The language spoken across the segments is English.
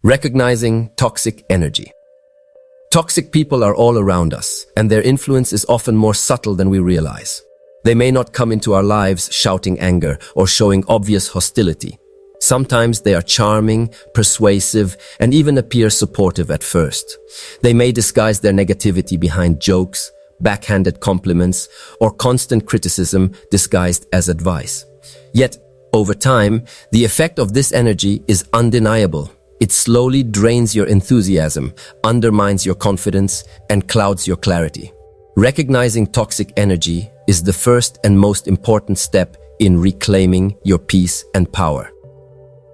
Recognizing toxic energy. Toxic people are all around us, and their influence is often more subtle than we realize. They may not come into our lives shouting anger or showing obvious hostility. Sometimes they are charming, persuasive, and even appear supportive at first. They may disguise their negativity behind jokes, backhanded compliments, or constant criticism disguised as advice. Yet, over time, the effect of this energy is undeniable. It slowly drains your enthusiasm, undermines your confidence, and clouds your clarity. Recognizing toxic energy is the first and most important step in reclaiming your peace and power.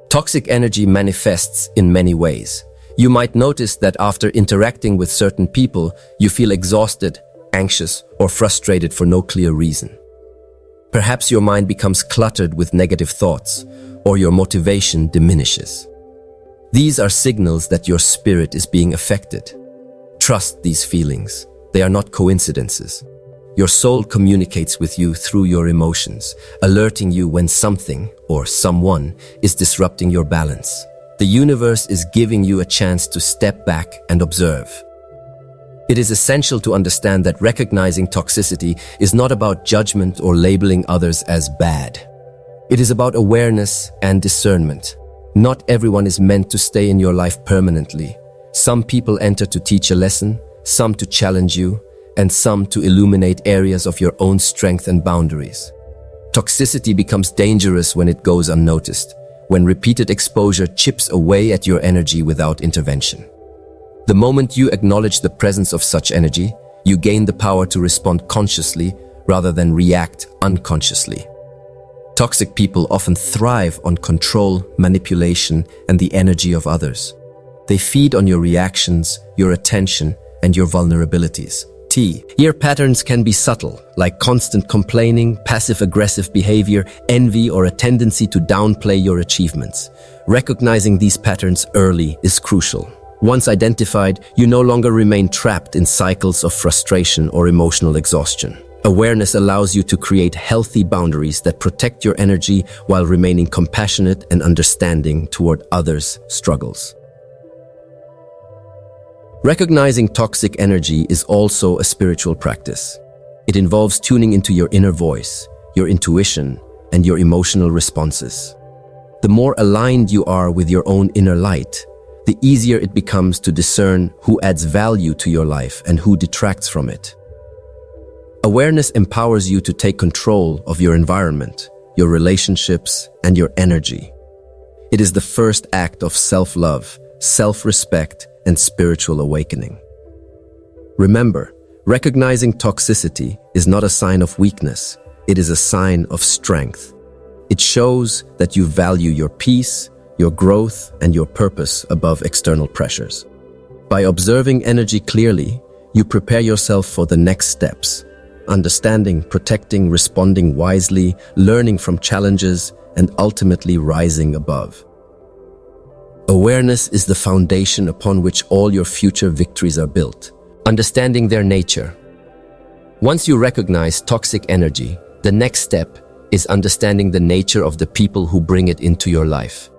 Toxic energy manifests in many ways. You might notice that after interacting with certain people, you feel exhausted, anxious, or frustrated for no clear reason. Perhaps your mind becomes cluttered with negative thoughts, or your motivation diminishes. These are signals that your spirit is being affected. Trust these feelings. They are not coincidences. Your soul communicates with you through your emotions, alerting you when something or someone is disrupting your balance. The universe is giving you a chance to step back and observe. It is essential to understand that recognizing toxicity is not about judgment or labeling others as bad. It is about awareness and discernment. Not everyone is meant to stay in your life permanently. Some people enter to teach a lesson, some to challenge you, and some to illuminate areas of your own strength and boundaries. Toxicity becomes dangerous when it goes unnoticed, when repeated exposure chips away at your energy without intervention. The moment you acknowledge the presence of such energy, you gain the power to respond consciously rather than react unconsciously. Toxic people often thrive on control, manipulation, and the energy of others. They feed on your reactions, your attention, and your vulnerabilities. Here patterns can be subtle, like constant complaining, passive-aggressive behavior, envy, or a tendency to downplay your achievements. Recognizing these patterns early is crucial. Once identified, you no longer remain trapped in cycles of frustration or emotional exhaustion. Awareness allows you to create healthy boundaries that protect your energy while remaining compassionate and understanding toward others' struggles. Recognizing toxic energy is also a spiritual practice. It involves tuning into your inner voice, your intuition, and your emotional responses. The more aligned you are with your own inner light, the easier it becomes to discern who adds value to your life and who detracts from it. Awareness empowers you to take control of your environment, your relationships, and your energy. It is the first act of self-love, self-respect, and spiritual awakening. Remember, recognizing toxicity is not a sign of weakness. It is a sign of strength. It shows that you value your peace, your growth, and your purpose above external pressures. By observing energy clearly, you prepare yourself for the next steps, understanding, protecting, responding wisely, learning from challenges, and ultimately rising above. Awareness is the foundation upon which all your future victories are built. Understanding their nature. Once you recognize toxic energy, the next step is understanding the nature of the people who bring it into your life.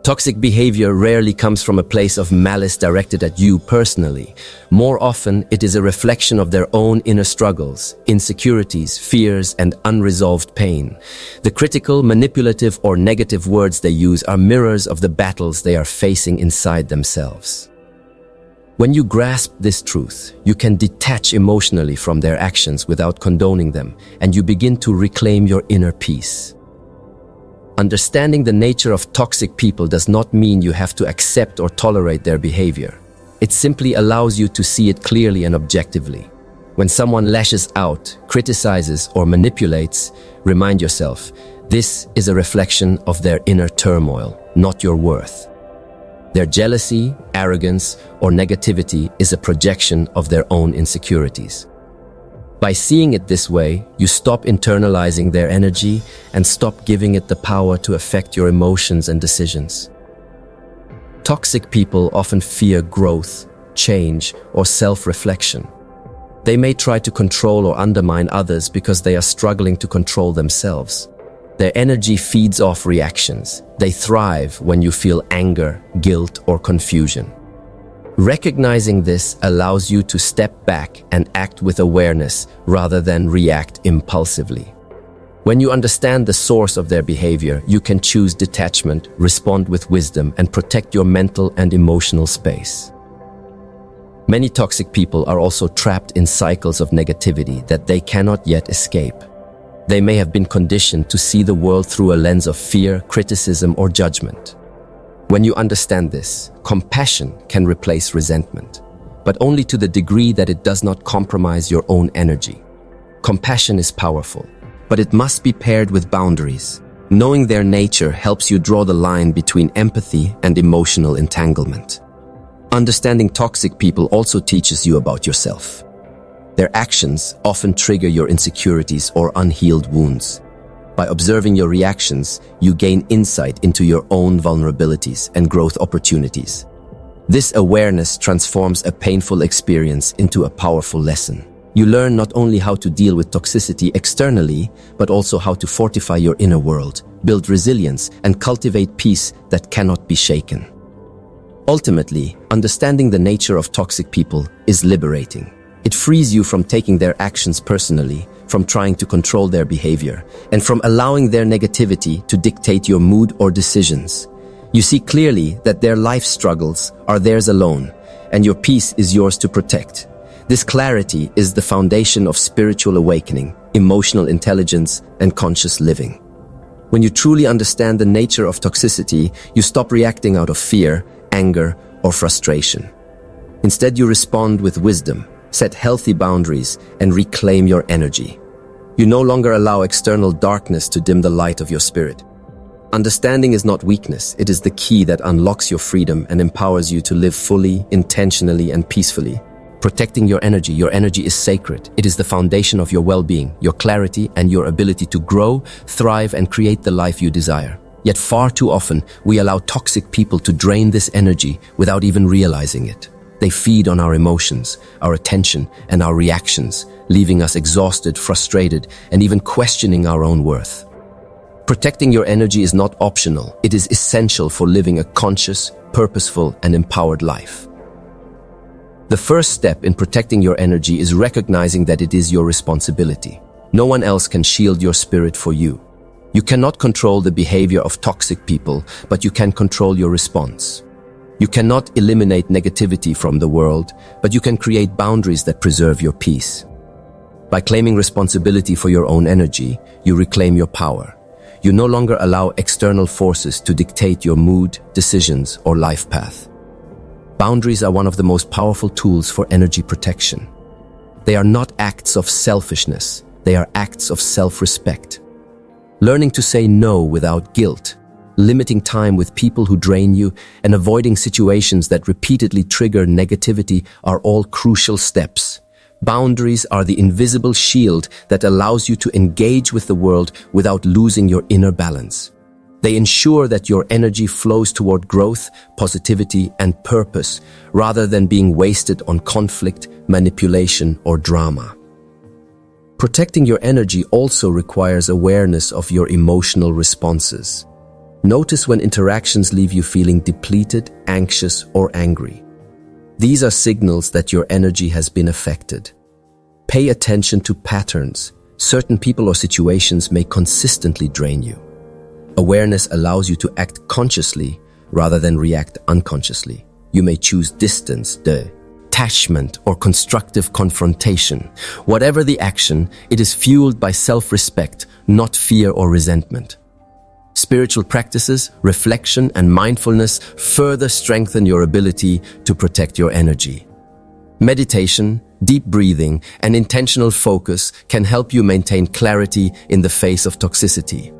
Toxic behavior rarely comes from a place of malice directed at you personally. More often, it is a reflection of their own inner struggles, insecurities, fears, and unresolved pain. The critical, manipulative, or negative words they use are mirrors of the battles they are facing inside themselves. When you grasp this truth, you can detach emotionally from their actions without condoning them, and you begin to reclaim your inner peace. Understanding the nature of toxic people does not mean you have to accept or tolerate their behavior. It simply allows you to see it clearly and objectively. When someone lashes out, criticizes, or manipulates, remind yourself, this is a reflection of their inner turmoil, not your worth. Their jealousy, arrogance, or negativity is a projection of their own insecurities. By seeing it this way, you stop internalizing their energy and stop giving it the power to affect your emotions and decisions. Toxic people often fear growth, change, or self-reflection. They may try to control or undermine others because they are struggling to control themselves. Their energy feeds off reactions. They thrive when you feel anger, guilt, or confusion. Recognizing this allows you to step back and act with awareness rather than react impulsively. When you understand the source of their behavior, you can choose detachment, respond with wisdom, and protect your mental and emotional space. Many toxic people are also trapped in cycles of negativity that they cannot yet escape. They may have been conditioned to see the world through a lens of fear, criticism, or judgment. When you understand this, compassion can replace resentment, but only to the degree that it does not compromise your own energy. Compassion is powerful, but it must be paired with boundaries. Knowing their nature helps you draw the line between empathy and emotional entanglement. Understanding toxic people also teaches you about yourself. Their actions often trigger your insecurities or unhealed wounds. By observing your reactions, you gain insight into your own vulnerabilities and growth opportunities. This awareness transforms a painful experience into a powerful lesson. You learn not only how to deal with toxicity externally, but also how to fortify your inner world, build resilience, and cultivate peace that cannot be shaken. Ultimately, understanding the nature of toxic people is liberating. It frees you from taking their actions personally, from trying to control their behavior, and from allowing their negativity to dictate your mood or decisions. You see clearly that their life struggles are theirs alone, and your peace is yours to protect. This clarity is the foundation of spiritual awakening, emotional intelligence, and conscious living. When you truly understand the nature of toxicity, you stop reacting out of fear, anger, or frustration. Instead, you respond with wisdom, set healthy boundaries, and reclaim your energy. You no longer allow external darkness to dim the light of your spirit. Understanding is not weakness, it is the key that unlocks your freedom and empowers you to live fully, intentionally, and peacefully. Protecting your energy is sacred. It is the foundation of your well-being, your clarity, and your ability to grow, thrive, and create the life you desire. Yet far too often, we allow toxic people to drain this energy without even realizing it. They feed on our emotions, our attention, and our reactions, leaving us exhausted, frustrated, and even questioning our own worth. Protecting your energy is not optional. It is essential for living a conscious, purposeful, and empowered life. The first step in protecting your energy is recognizing that it is your responsibility. No one else can shield your spirit for you. You cannot control the behavior of toxic people, but you can control your response. You cannot eliminate negativity from the world, but you can create boundaries that preserve your peace. By claiming responsibility for your own energy, you reclaim your power. You no longer allow external forces to dictate your mood, decisions, or life path. Boundaries are one of the most powerful tools for energy protection. They are not acts of selfishness, they are acts of self-respect. Learning to say no without guilt, limiting time with people who drain you, and avoiding situations that repeatedly trigger negativity are all crucial steps. Boundaries are the invisible shield that allows you to engage with the world without losing your inner balance. They ensure that your energy flows toward growth, positivity, and purpose, rather than being wasted on conflict, manipulation, or drama. Protecting your energy also requires awareness of your emotional responses. Notice when interactions leave you feeling depleted, anxious, or angry. These are signals that your energy has been affected. Pay attention to patterns. Certain people or situations may consistently drain you. Awareness allows you to act consciously rather than react unconsciously. You may choose distance, detachment, or constructive confrontation. Whatever the action, it is fueled by self-respect, not fear or resentment. Spiritual practices, reflection, and mindfulness further strengthen your ability to protect your energy. Meditation, deep breathing, and intentional focus can help you maintain clarity in the face of toxicity.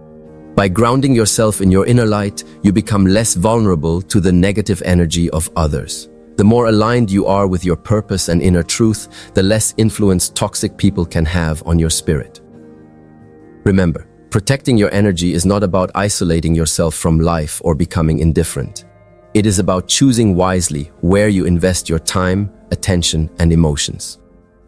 By grounding yourself in your inner light, you become less vulnerable to the negative energy of others. The more aligned you are with your purpose and inner truth, the less influence toxic people can have on your spirit. Remember, protecting your energy is not about isolating yourself from life or becoming indifferent. It is about choosing wisely where you invest your time, attention, and emotions.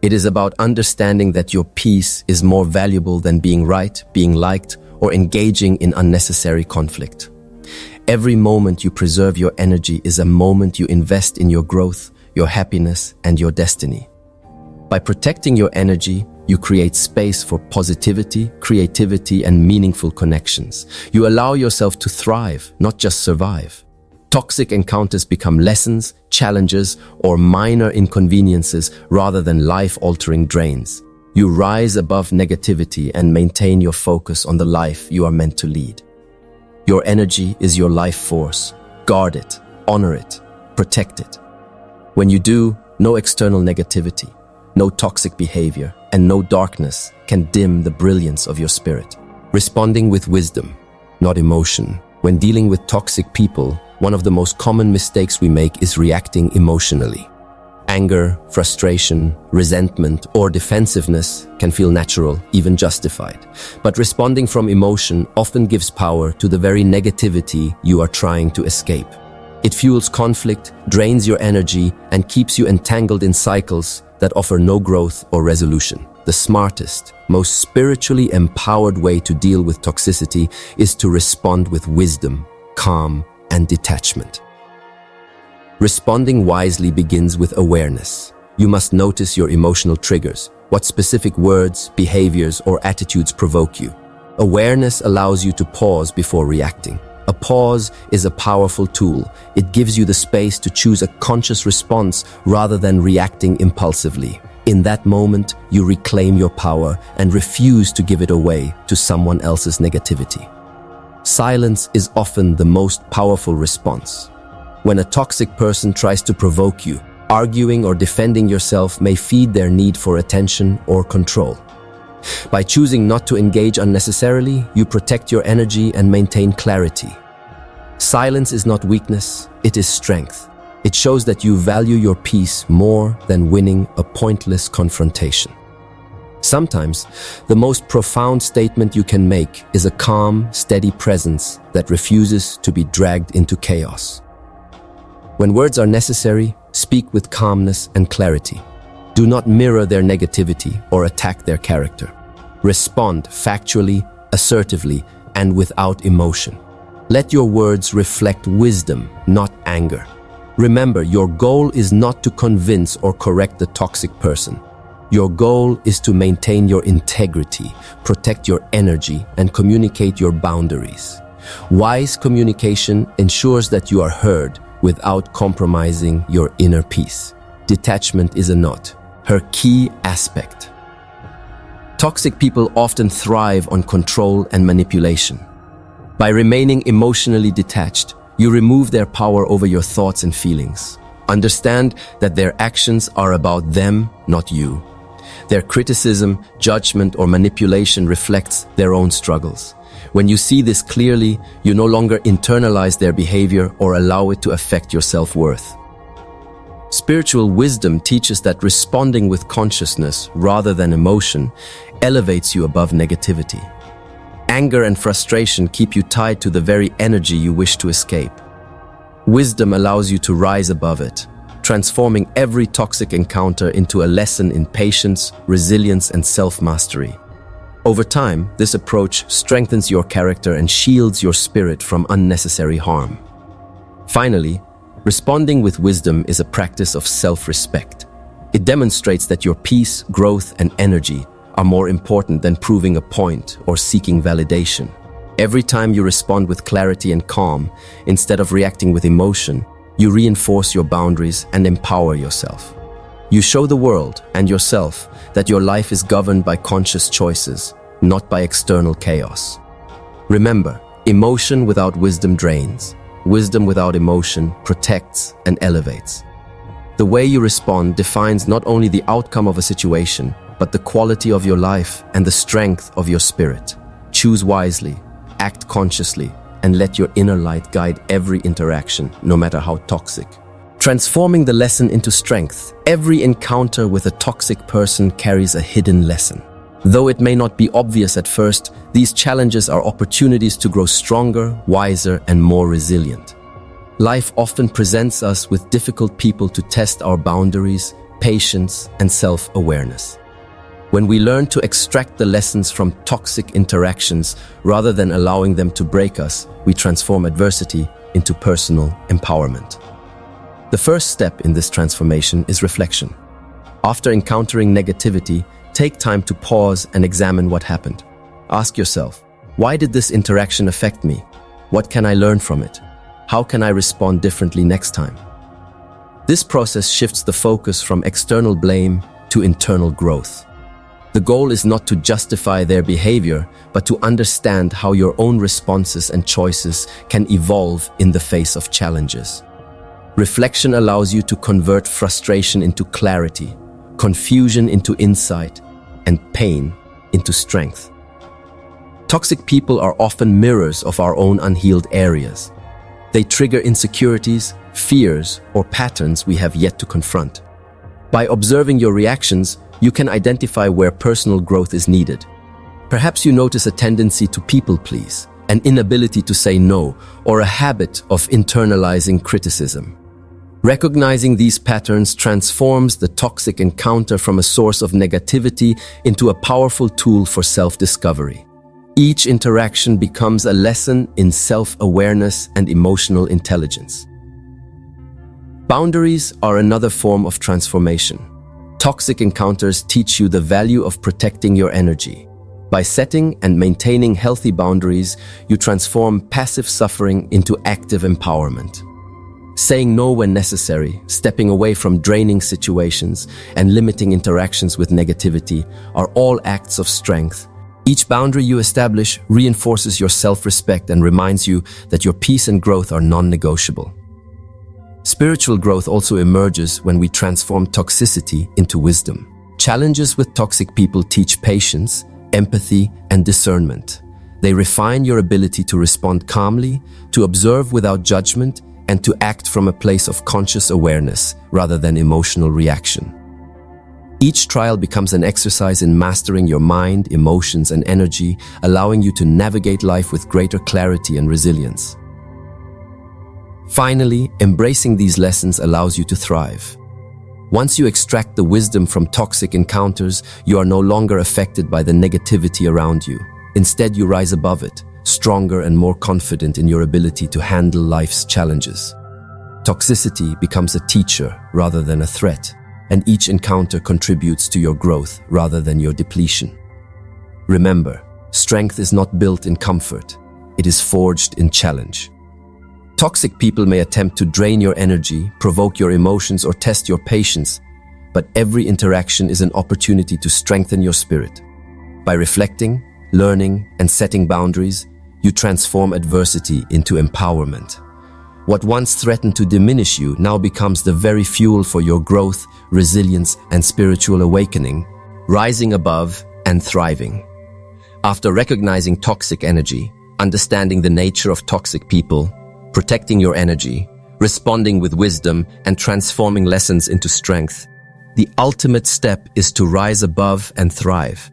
It is about understanding that your peace is more valuable than being right, being liked, or engaging in unnecessary conflict. Every moment you preserve your energy is a moment you invest in your growth, your happiness, and your destiny. By protecting your energy, you create space for positivity, creativity, and meaningful connections. You allow yourself to thrive, not just survive. Toxic encounters become lessons, challenges, or minor inconveniences rather than life-altering drains. You rise above negativity and maintain your focus on the life you are meant to lead. Your energy is your life force. Guard it, honor it, protect it. When you do, no external negativity, no toxic behavior, and no darkness can dim the brilliance of your spirit. Responding with wisdom, not emotion. When dealing with toxic people, one of the most common mistakes we make is reacting emotionally. Anger, frustration, resentment, or defensiveness can feel natural, even justified. But responding from emotion often gives power to the very negativity you are trying to escape. It fuels conflict, drains your energy, and keeps you entangled in cycles that offer no growth or resolution. The smartest, most spiritually empowered way to deal with toxicity is to respond with wisdom, calm, and detachment. Responding wisely begins with awareness. You must notice your emotional triggers, what specific words, behaviors, or attitudes provoke you. Awareness allows you to pause before reacting. A pause is a powerful tool. It gives you the space to choose a conscious response rather than reacting impulsively. In that moment, you reclaim your power and refuse to give it away to someone else's negativity. Silence is often the most powerful response. When a toxic person tries to provoke you, arguing or defending yourself may feed their need for attention or control. By choosing not to engage unnecessarily, you protect your energy and maintain clarity. Silence is not weakness, it is strength. It shows that you value your peace more than winning a pointless confrontation. Sometimes, the most profound statement you can make is a calm, steady presence that refuses to be dragged into chaos. When words are necessary, speak with calmness and clarity. Do not mirror their negativity or attack their character. Respond factually, assertively, and without emotion. Let your words reflect wisdom, not anger. Remember, your goal is not to convince or correct the toxic person. Your goal is to maintain your integrity, protect your energy, and communicate your boundaries. Wise communication ensures that you are heard without compromising your inner peace. Detachment is her key aspect. Toxic people often thrive on control and manipulation. By remaining emotionally detached, you remove their power over your thoughts and feelings. Understand that their actions are about them, not you. Their criticism, judgment, or manipulation reflects their own struggles. When you see this clearly, you no longer internalize their behavior or allow it to affect your self-worth. Spiritual wisdom teaches that responding with consciousness rather than emotion elevates you above negativity. Anger and frustration keep you tied to the very energy you wish to escape. Wisdom allows you to rise above it, transforming every toxic encounter into a lesson in patience, resilience, and self-mastery. Over time, this approach strengthens your character and shields your spirit from unnecessary harm. Finally, responding with wisdom is a practice of self-respect. It demonstrates that your peace, growth, and energy are more important than proving a point or seeking validation. Every time you respond with clarity and calm, instead of reacting with emotion, you reinforce your boundaries and empower yourself. You show the world and yourself that your life is governed by conscious choices, not by external chaos. Remember, emotion without wisdom drains. Wisdom without emotion protects and elevates. The way you respond defines not only the outcome of a situation, but the quality of your life and the strength of your spirit. Choose wisely, act consciously, and let your inner light guide every interaction, no matter how toxic. Transforming the lesson into strength. Every encounter with a toxic person carries a hidden lesson. Though it may not be obvious at first, these challenges are opportunities to grow stronger, wiser, and more resilient. Life often presents us with difficult people to test our boundaries, patience, and self-awareness. When we learn to extract the lessons from toxic interactions rather than allowing them to break us, we transform adversity into personal empowerment. The first step in this transformation is reflection. After encountering negativity, take time to pause and examine what happened. Ask yourself, why did this interaction affect me? What can I learn from it? How can I respond differently next time? This process shifts the focus from external blame to internal growth. The goal is not to justify their behavior, but to understand how your own responses and choices can evolve in the face of challenges. Reflection allows you to convert frustration into clarity, confusion into insight, and pain into strength. Toxic people are often mirrors of our own unhealed areas. They trigger insecurities, fears, or patterns we have yet to confront. By observing your reactions, you can identify where personal growth is needed. Perhaps you notice a tendency to people-please, an inability to say no, or a habit of internalizing criticism. Recognizing these patterns transforms the toxic encounter from a source of negativity into a powerful tool for self-discovery. Each interaction becomes a lesson in self-awareness and emotional intelligence. Boundaries are another form of transformation. Toxic encounters teach you the value of protecting your energy. By setting and maintaining healthy boundaries, you transform passive suffering into active empowerment. Saying no when necessary, stepping away from draining situations, and limiting interactions with negativity are all acts of strength. Each boundary you establish reinforces your self-respect and reminds you that your peace and growth are non-negotiable. Spiritual growth also emerges when we transform toxicity into wisdom. Challenges with toxic people teach patience, empathy, and discernment. They refine your ability to respond calmly, to observe without judgment, and to act from a place of conscious awareness rather than emotional reaction. Each trial becomes an exercise in mastering your mind, emotions, and energy, allowing you to navigate life with greater clarity and resilience. Finally, embracing these lessons allows you to thrive. Once you extract the wisdom from toxic encounters, you are no longer affected by the negativity around you. Instead, you rise above it, stronger and more confident in your ability to handle life's challenges. Toxicity becomes a teacher rather than a threat, and each encounter contributes to your growth rather than your depletion. Remember, strength is not built in comfort, it is forged in challenge. Toxic people may attempt to drain your energy, provoke your emotions, or test your patience, but every interaction is an opportunity to strengthen your spirit. By reflecting, learning, and setting boundaries, you transform adversity into empowerment. What once threatened to diminish you now becomes the very fuel for your growth, resilience, and spiritual awakening, rising above and thriving. After recognizing toxic energy, understanding the nature of toxic people, protecting your energy, responding with wisdom, and transforming lessons into strength, the ultimate step is to rise above and thrive.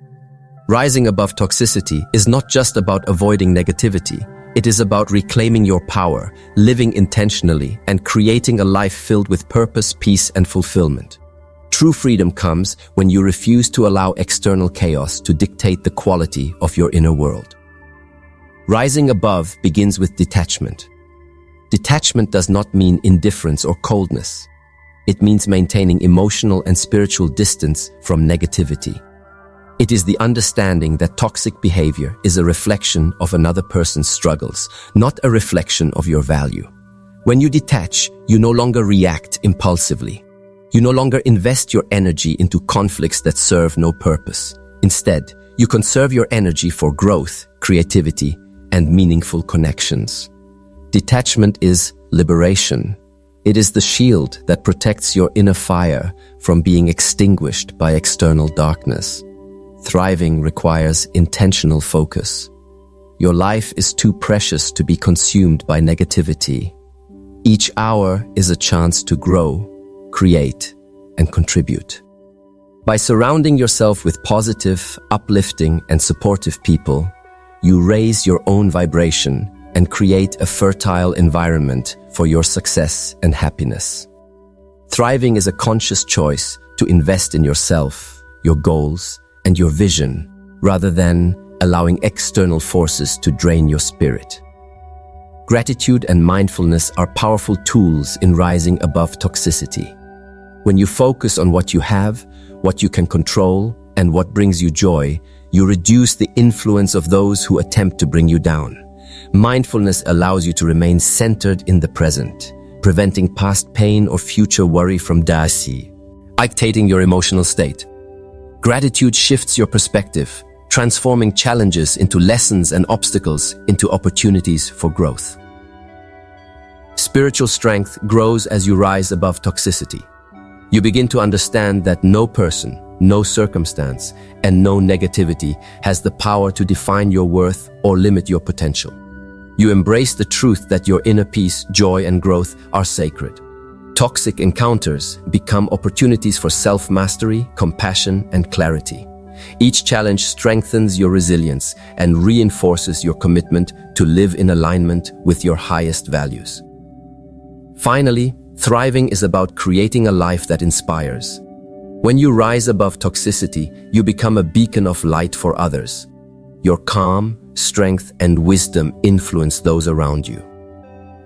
Rising above toxicity is not just about avoiding negativity. It is about reclaiming your power, living intentionally, and creating a life filled with purpose, peace, and fulfillment. True freedom comes when you refuse to allow external chaos to dictate the quality of your inner world. Rising above begins with detachment. Detachment does not mean indifference or coldness. It means maintaining emotional and spiritual distance from negativity. It is the understanding that toxic behavior is a reflection of another person's struggles, not a reflection of your value. When you detach, you no longer react impulsively. You no longer invest your energy into conflicts that serve no purpose. Instead, you conserve your energy for growth, creativity, and meaningful connections. Detachment is liberation. It is the shield that protects your inner fire from being extinguished by external darkness. Thriving requires intentional focus. Your life is too precious to be consumed by negativity. Each hour is a chance to grow, create, and contribute. By surrounding yourself with positive, uplifting, and supportive people, you raise your own vibration and create a fertile environment for your success and happiness. Thriving is a conscious choice to invest in yourself, your goals, and your vision, rather than allowing external forces to drain your spirit. Gratitude and mindfulness are powerful tools in rising above toxicity. When you focus on what you have, what you can control, and what brings you joy, you reduce the influence of those who attempt to bring you down. Mindfulness allows you to remain centered in the present, preventing past pain or future worry from dictating your emotional state. Gratitude shifts your perspective, transforming challenges into lessons and obstacles into opportunities for growth. Spiritual strength grows as you rise above toxicity. You begin to understand that no person, no circumstance, and no negativity has the power to define your worth or limit your potential. You embrace the truth that your inner peace, joy, and growth are sacred. Toxic encounters become opportunities for self-mastery, compassion, and clarity. Each challenge strengthens your resilience and reinforces your commitment to live in alignment with your highest values. Finally, thriving is about creating a life that inspires. When you rise above toxicity, you become a beacon of light for others. Your calm, strength, and wisdom influence those around you.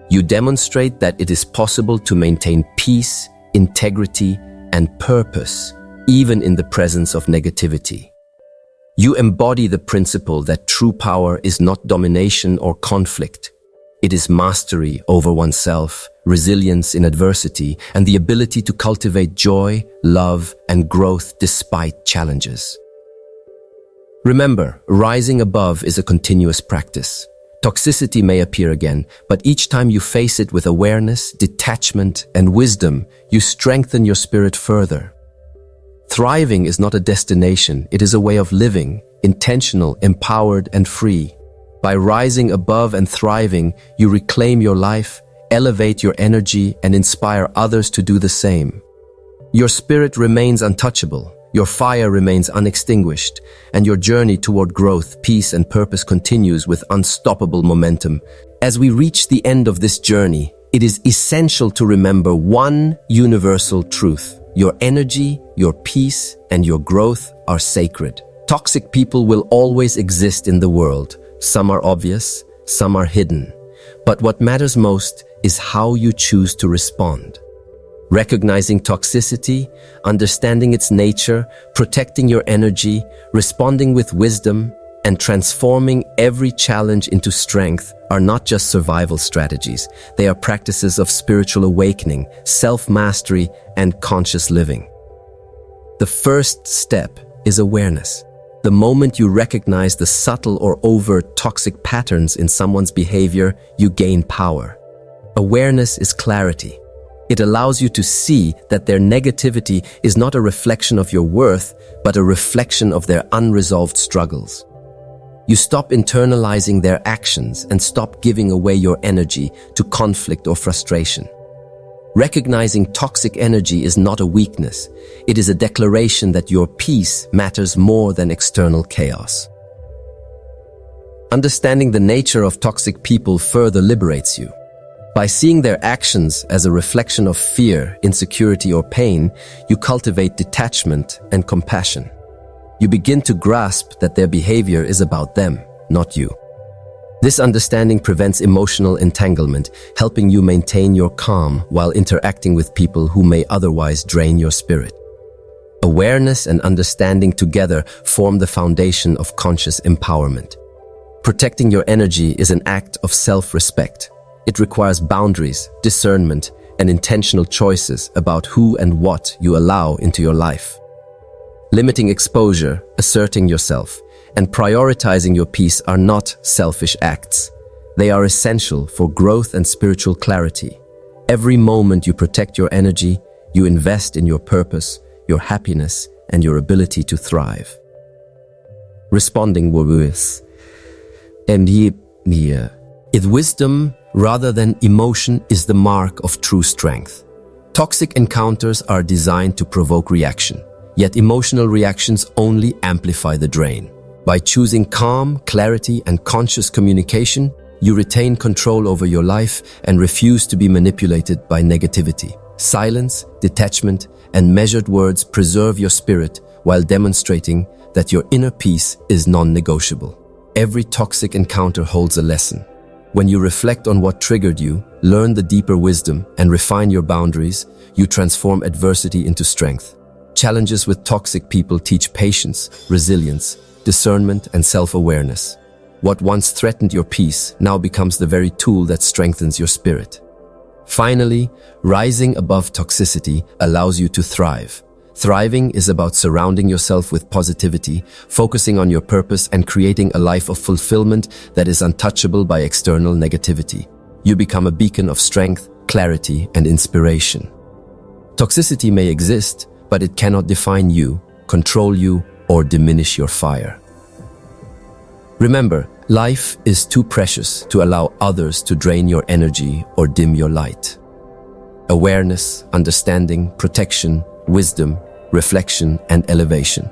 You demonstrate that it is possible to maintain peace, integrity, and purpose, even in the presence of negativity. You embody the principle that true power is not domination or conflict. It is mastery over oneself, resilience in adversity, and the ability to cultivate joy, love, and growth despite challenges. Remember, rising above is a continuous practice. Toxicity may appear again, but each time you face it with awareness, detachment, and wisdom, you strengthen your spirit further. Thriving is not a destination, it is a way of living, intentional, empowered, and free. By rising above and thriving, you reclaim your life, elevate your energy, and inspire others to do the same. Your spirit remains untouchable, your fire remains unextinguished, and your journey toward growth, peace, and purpose continues with unstoppable momentum. As we reach the end of this journey, it is essential to remember one universal truth. Your energy, your peace, and your growth are sacred. Toxic people will always exist in the world. Some are obvious, some are hidden. But what matters most is how you choose to respond. Recognizing toxicity, understanding its nature, protecting your energy, responding with wisdom, and transforming every challenge into strength are not just survival strategies. They are practices of spiritual awakening, self-mastery, and conscious living. The first step is awareness. The moment you recognize the subtle or overt toxic patterns in someone's behavior, you gain power. Awareness is clarity. It allows you to see that their negativity is not a reflection of your worth, but a reflection of their unresolved struggles. You stop internalizing their actions and stop giving away your energy to conflict or frustration. Recognizing toxic energy is not a weakness. It is a declaration that your peace matters more than external chaos. Understanding the nature of toxic people further liberates you. By seeing their actions as a reflection of fear, insecurity, or pain, you cultivate detachment and compassion. You begin to grasp that their behavior is about them, not you. This understanding prevents emotional entanglement, helping you maintain your calm while interacting with people who may otherwise drain your spirit. Awareness and understanding together form the foundation of conscious empowerment. Protecting your energy is an act of self-respect. It requires boundaries, discernment, and intentional choices about who and what you allow into your life. Limiting exposure, asserting yourself, and prioritizing your peace are not selfish acts. They are essential for growth and spiritual clarity. Every moment you protect your energy, you invest in your purpose, your happiness, and your ability to thrive. Responding with wisdom rather than emotion is the mark of true strength. Toxic encounters are designed to provoke reaction, yet emotional reactions only amplify the drain. By choosing calm, clarity, and conscious communication, you retain control over your life and refuse to be manipulated by negativity. Silence, detachment, and measured words preserve your spirit, while demonstrating that your inner peace is non-negotiable. Every toxic encounter holds a lesson. When you reflect on what triggered you, learn the deeper wisdom, and refine your boundaries, you transform adversity into strength. Challenges with toxic people teach patience, resilience, discernment, and self-awareness. What once threatened your peace now becomes the very tool that strengthens your spirit. Finally, rising above toxicity allows you to thrive. Thriving is about surrounding yourself with positivity, focusing on your purpose, and creating a life of fulfillment that is untouchable by external negativity. You become a beacon of strength, clarity, and inspiration. Toxicity may exist, but it cannot define you, control you, or diminish your fire. Remember, life is too precious to allow others to drain your energy or dim your light. Awareness, understanding, protection, wisdom, reflection, and elevation.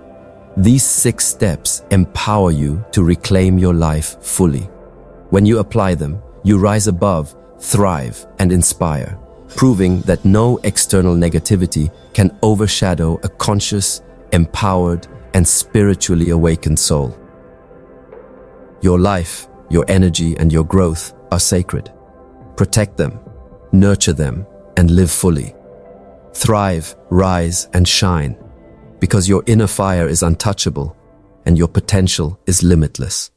These 6 steps empower you to reclaim your life fully. When you apply them, you rise above, thrive, and inspire, proving that no external negativity can overshadow a conscious, empowered, and spiritually awakened soul. Your life, your energy, and your growth are sacred. Protect them, nurture them, and live fully. Thrive, rise, and shine, because your inner fire is untouchable and your potential is limitless.